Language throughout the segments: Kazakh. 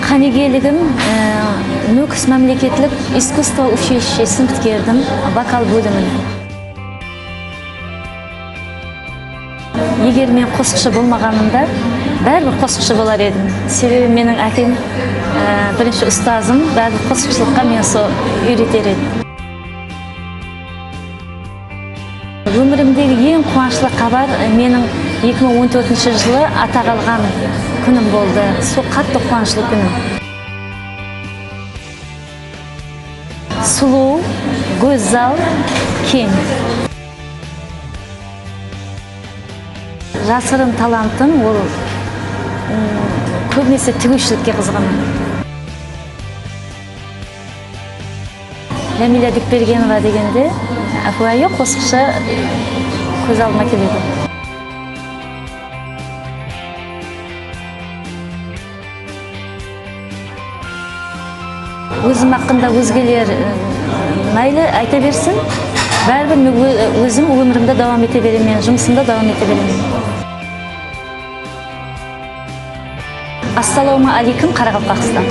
Ханигелигим Нукс мамлекетлик искусство училищесин бүткердим, вокал бөлүмүн. Егер мен косукчу болмаганымда, бәрбір косукчу болар едим. Себеби менин акем биринчи устазым, бәрбір косукчулукка мени үйрөтөр эди. Өмүрүмдеги эң кубанычтуу кабар менин 2014-жылы атак алган күнүм болду. Сол катты кубанычтуу күнүм. Сулуу, көззал, кең. Жасырын талантым ол көбүнесе тигүүчүлүккө кызыгамын. Ләмилә Дикбергенова дегенде, аквайо косукча көз алдыма келеді. Өзім хакында өзгелер майлы айта берсин, бәрібір өзім өмірімді давам ете беремін, жұмысымда давам ете беремін. Ассалауму алейкум, Қарақалпақстан.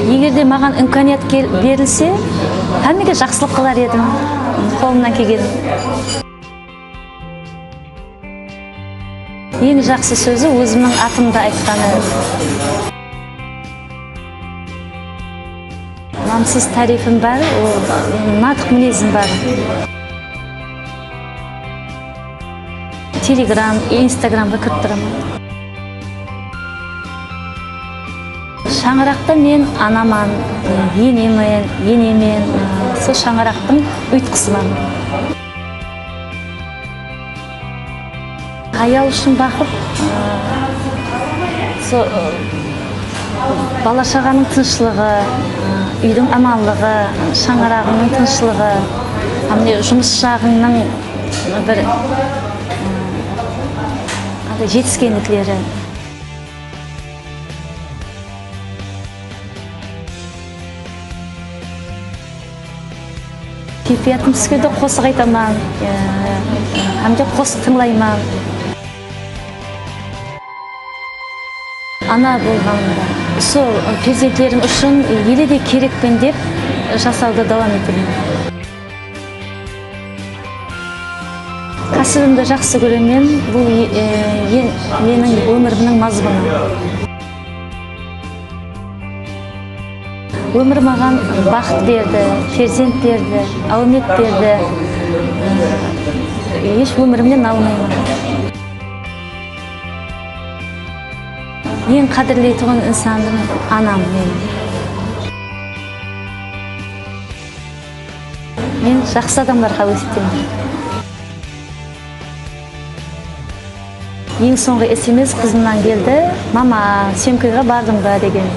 Егерде маған имканият берілсе, һәммәгә жақсылық қылар едім, қолымнан келген. Ең жақсы сөзі өзімнің атымда айтқаны. Намсыз тарифім бар, натық мінезім бар. Телеграм, Инстаграмға кіріп тұрамын. Шаңырақта мен анаман, енемен, сол шаңырақтың ұйтқысыман. Аял үшін бақып, бала-шағаның тынышлығы, үйдің аманлығы, шаңырағының тынышлығы, жұмыс жағының бір жетіскендіктері. Кепиятым түскенде қосық айтаман, әмде қосық тыңлайман. Ана болғанымда, сол перзентлерім үшін еледе керекпен деп жасауды давам етемін. Кәсібімді жақсы көремін, бұл менің өмірімнің мазмұны. Өмір маған бақыт берді, перзент берді, аумет берді. Еш өмірімнен аумаймын. Ең қадірлей тұғын инсандың анам мен. Мен жақсы адамдарға өсетемін. Ең соңғы SMS қызымнан келді, мама, съемкаға бардың ба деген.